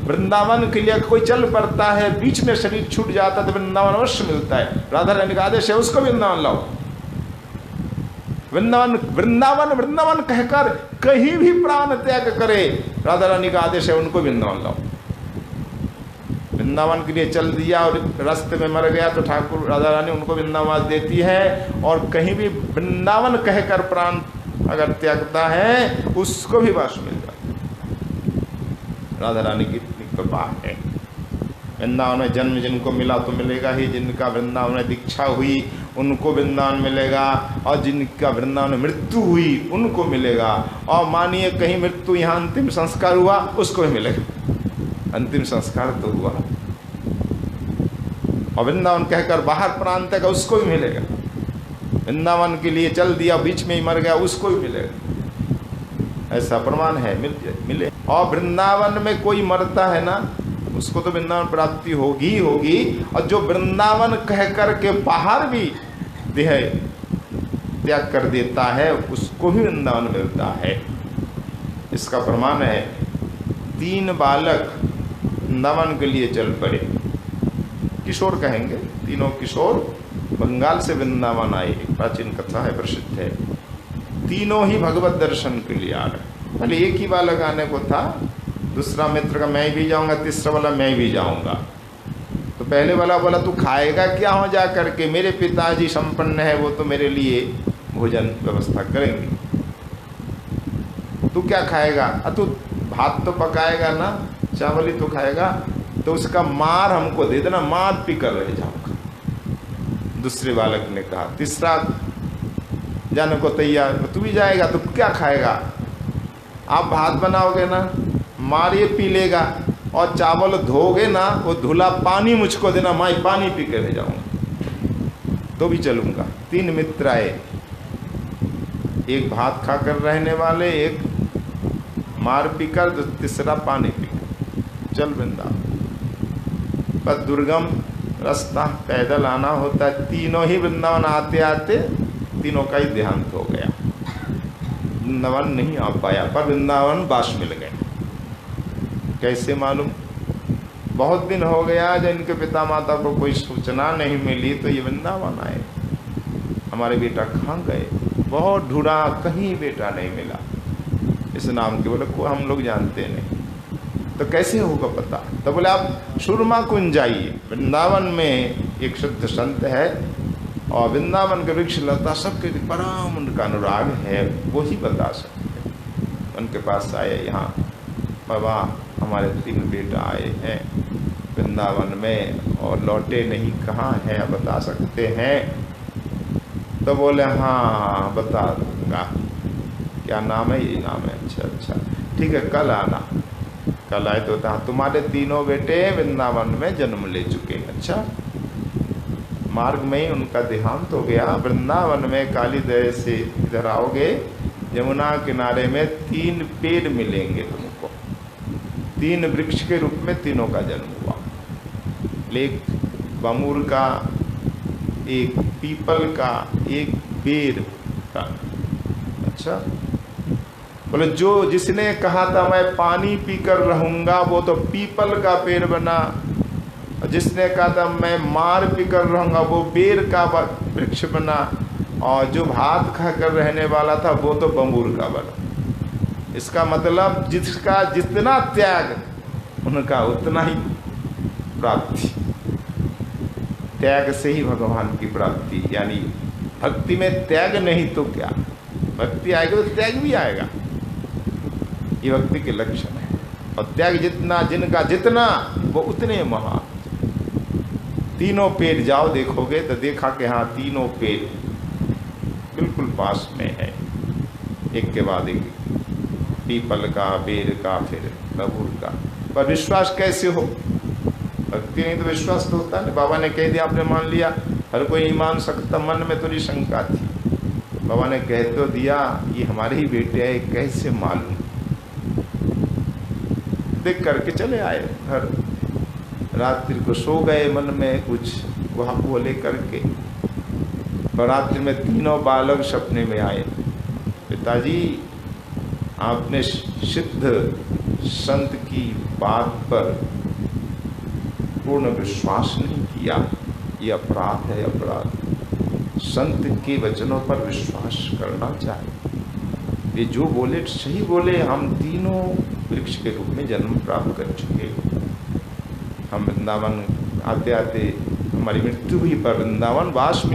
वृंदावन के लिए कोई चल पड़ता है, बीच में शरीर छूट जाता है तो वृंदावन अवश्य मिलता है। राधा रानी का आदेश है उसको वृंदावन लाओ। वृंदावन वृंदावन वृंदावन कहकर कहीं भी प्राण त्याग करे, राधा रानी का आदेश है उनको वृंदावन लाओ। वृंदावन के लिए चल दिया और रास्ते में मर गया तो ठाकुर राधा रानी उनको वृंदावन देती है, और कहीं भी वृंदावन कहकर प्राण अगर त्यागता है उसको भी वास मिल जाता है। राधा रानी की इतनी कृपा है। वृंदावन में जन्म जिनको मिला तो मिलेगा ही, जिनका वृंदावन में दीक्षा हुई उनको वृंदावन मिलेगा, और जिनका वृंदावन में मृत्यु हुई उनको मिलेगा। और मानिए कहीं मृत्यु यहाँ अंतिम संस्कार हुआ उसको भी मिलेगा, अंतिम संस्कार तो हुआ। और वृंदावन कहकर बाहर प्रांत का उसको भी मिलेगा। वृंदावन के लिए चल दिया बीच में ही मर गया उसको भी मिलेगा, ऐसा प्रमाण है, मिले। और वृंदावन में कोई मरता है ना उसको तो वृंदावन प्राप्ति होगी ही होगी, और जो वृंदावन कह कर के बाहर भी देह त्याग कर देता है उसको भी वृंदावन मिलता है। इसका प्रमाण है 3 बालक वृंदावन के लिए चल पड़े, किशोर कहेंगे, तीनों किशोर बंगाल से वृंदावन आए, प्राचीन कथा है, प्रसिद्ध है। तीनों ही भगवत दर्शन के लिए आ रहे। पहले एक ही बालक आने को था, दूसरा मित्र का मैं भी जाऊंगा, तीसरा वाला मैं भी जाऊंगा। तो पहले वाला बोला तू खाएगा क्या हो जा करके, मेरे पिताजी संपन्न है वो तो मेरे लिए भोजन व्यवस्था करेंगे, तू क्या खाएगा? तू भात तो पकाएगा ना, चावल ही तो खाएगा, तो उसका मार हमको दे देना, मार पी कर रह जाऊंगा। दूसरे बालक ने कहा। तीसरा जाने को तैयार, तू भी जाएगा तो क्या खाएगा? आप भात बनाओगे ना, मार ये पी लेगा, और चावल धोगे ना वो धुला पानी मुझको देना, मैं पानी पी कर रह जाऊंगा तो भी चलूंगा। 3 मित्र आए, एक भात खाकर रहने वाले, एक मार पीकर, तीसरा पानी पीकर। चल वृंदावन, पर दुर्गम रास्ता, पैदल आना होता है। तीनों ही वृंदावन आते आते तीनों का ही देहांत हो गया, वृंदावन नहीं आ पाया, पर वृंदावन वास मिल गए। कैसे मालूम? बहुत दिन हो गया जब इनके पिता माता को कोई सूचना नहीं मिली तो ये वृंदावन आए, हमारे बेटा कहाँ गए? बहुत ढूंढा, कहीं बेटा नहीं मिला। इस नाम के बोले को हम लोग जानते नहीं, तो कैसे होगा पता? तो बोले आप सुरमा कुंज जाइए, वृंदावन में एक शुद्ध संत है, और वृंदावन के वृक्ष लता सबके परम उनका अनुराग है, वो ही बता सकते हैं। उनके पास आए, यहाँ बाबा हमारे 3 बेटा आए हैं वृंदावन में और लौटे नहीं, कहाँ हैं बता सकते हैं? तो बोले हाँ बता दूंगा। क्या नाम है? ये नाम है। अच्छा अच्छा ठीक है, कल आना। कल आए तो था तुम्हारे 3 बेटे वृंदावन में जन्म ले चुके हैं। अच्छा, मार्ग में ही उनका देहांत हो गया। वृंदावन में कालीदय से इधर आओगे, यमुना किनारे में 3 पेड़ मिलेंगे तुमको, 3 वृक्ष के रूप में तीनों का जन्म हुआ। एक बमूर का, एक पीपल का, एक बेर का। अच्छा, बोले जो जिसने कहा था मैं पानी पीकर रहूंगा वो तो पीपल का पेड़ बना, जिसने कहा था मैं मार पीकर रहूंगा वो बेर का वृक्ष बना, और जो भात खाकर रहने वाला था वो तो बमूर का बना। इसका मतलब जिसका जितना त्याग उनका उतना ही प्राप्ति। त्याग से ही भगवान की प्राप्ति, यानी भक्ति में त्याग नहीं तो क्या? भक्ति आएगी तो त्याग भी आएगा, ये भक्ति के लक्षण है। और त्याग जितना, जिनका जितना वो उतने महान। 3 पेड़ जाओ देखोगे तो देखा कि हाँ 3 पेड़ बिल्कुल पास में है, एक के बाद एक, पीपल का, बेर का, फिर बबूल का। पर विश्वास कैसे हो? भक्ति नहीं तो विश्वास तो होता नहीं। बाबा ने कह दिया, आपने मान लिया, हर कोई नहीं मान सकता। मन में थोड़ी शंका थी, बाबा ने कह तो दिया ये हमारे ही बेटे हैं, कैसे मालूम? देख करके चले आए घर। रात्रि को सो गए, मन में कुछ वहाँ वो लेकर के। और रात्रि में 3 बालक सपने में आए, पिताजी आपने सिद्ध संत की बात पर पूर्ण विश्वास नहीं किया, ये अपराध है, अपराध। संत के वचनों पर विश्वास करना चाहिए। वे जो बोले सही बोले। हम तीनों वृक्ष के रूप में जन्म प्राप्त कर चुके। हम वृंदावन आते आते हमारी मृत्यु हुई, पर वृंदावन वास में